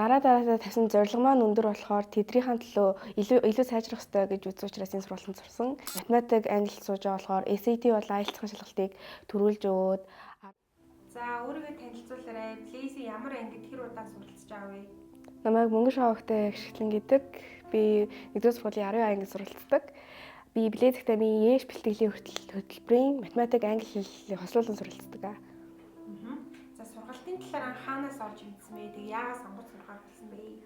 Дараадаа тавьсан зорилго маань өндөр болохоор тэднийхэн төлөө илүү сайжрах хэрэгтэй гэж үзсэн учраас энэ сургалтанд сурсан. Математик, англи сууж байгаа болохоор SAT бол IELTS-ийн шалгалтыг төрүүлж өгөөд. За өөрийгөө танилцуулаарай. Плейси ямар ангид хэр удаа суралцж байгаа вэ? Намайг Мөнгөн Шавагтай Ашиглан гэдэг. Би 1-р сургуулийн 10 ангид суралцдаг. Би Блэз Академийн ЕШ бэлтгэлийн хөтөлбөрийн математик, англи хэллийг хослуулан суралцдаг. За сургалтын талаар хаанаас орж мэдсэн бэ? Тэгээ яагаад сонгож сурахаар болсон бэ?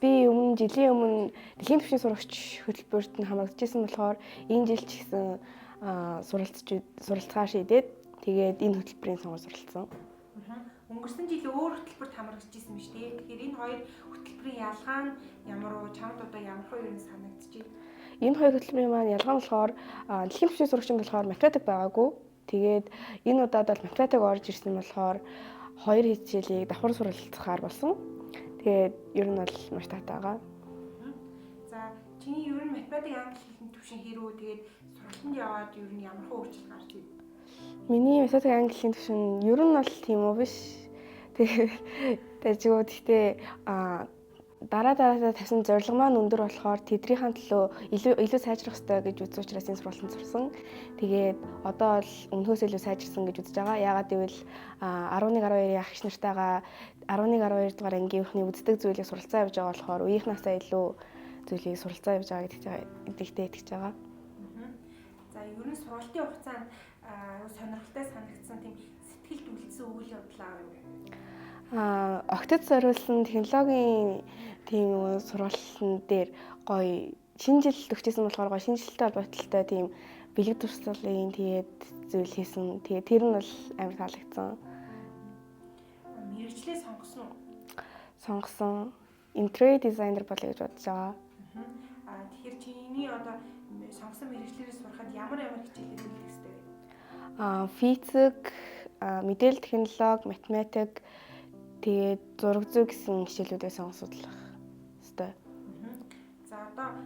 Би жилийн өмнө дэлхийн түвшний сурагч хөтөлбөрт нь хамрагдчихсан болохоор энэ жил ч гэсэн суралцахаа шийдээд тэгээд энэ хөтөлбөрийн сонгож суралцсан. Өнгөрсөн жил өөр хөтөлбөрт хамрагдчихсан биз дээ. Тэгэхээр энэ хоёр хөтөлбөрийн ялгаа нь ямар уу? Чамд одоо ямар уу юм санагдчихэ? Энэ хоёр хөтөлбөрийн маань ялгаа нь болохоор дэлхийн түвшний сурагч нь болохоор математик байгаагүй. Тэгээд энэ удаад бол математик орж ирсэн болохоор хоёр хичээлийг давхар суралцахаар болсон. Тэгээд ер нь бол маш таатай байгаа. За чиний ер нь математик, англи хэлний түвшин хэрүү? Тэгээд сургалтанд яваад ер нь ямар хөө өөрчлөлт гарч ив? Миний математик, англи хэлний түвшин ер нь бол тийм үү биш. Гэхдээ дараадаа тавьсан зорилго маань өндөр болохоор тэднийхэн төлөө илүү сайжрах хэрэгтэй гэж үзсэн учраас энэ сургалтанд сурсан. Тэгээд одоо бол өмнөхөөс илүү сайжирсан гэж үзэж байгаа. Яагаад гэвэл 11-12-ийн ах эгч нартайгаа 11-12 дугаар ангийнхны үздэг зүйлийг суралцаа явж байгаа болохоор үеийнхнаасаа илүү зүйлийг суралцаа явж байгаа гэдэгтээ итгэж байгаа. За ер нь сургалтын хугацаанд сонирхолтой санагдсан тийм сэтгэлд үлдсэн үйл явдал аа юу? Огтд зориулсан технологийн тийм сургалтын дээр гоё шинэ жил төгссөн болохоор гоё шинэ жилтэй холбоотой тийм бэлэг туршлалын тэгээд зүйл хийсэн. Тэгээд тэр нь бол амар таалагдсан. Мэргэжлээ сонгосон уу? Сонгосон. Interior designer болъё гэж бодож байгаа. Тэгэхээр чиний одоо сонгосон мэргэжлээрээ сурахад ямар хичээлээр үлдэх ёстой вэ? Физик, мэдээлэл технологи, математик, тэгээд зураг зүй гэсэн хичээлүүдээ сонгосодлох ёстой. За одоо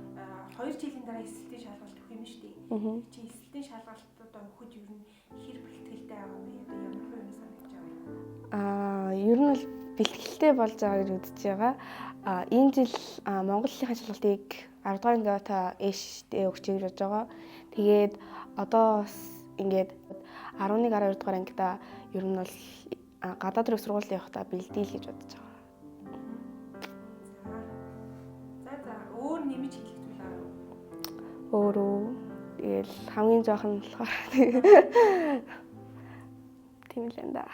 2 жилийн дараа эсэлтийн шалгалт өгөх юм шүү дээ. Чи эсэлтийн шалгалтуудаа өгөхөд ер нь хэр бэлтгэлтэй байгаа юм бэ? Одоо ямар юм санагдаж байгаа вэ? Ер нь бол бэлтгэлтэй болж байгаа гэж үзэж байгаа. Энэ жил Монголынхаа шалгалтыг 10 дугаар ангиудаа ээштэй өгчэй гэж бодож байгаа. Тэгээд одоо бас ингээд 11-12 дугаар ангидаа ер нь бол гадаад руу сургууль явахдаа бэлдээл гэж бодож байгаа. За өөр нэмж хэлэх зүйл аа юу? Өөрөө тэгэл хамгийн жоохон болохоор тийм л энэ да.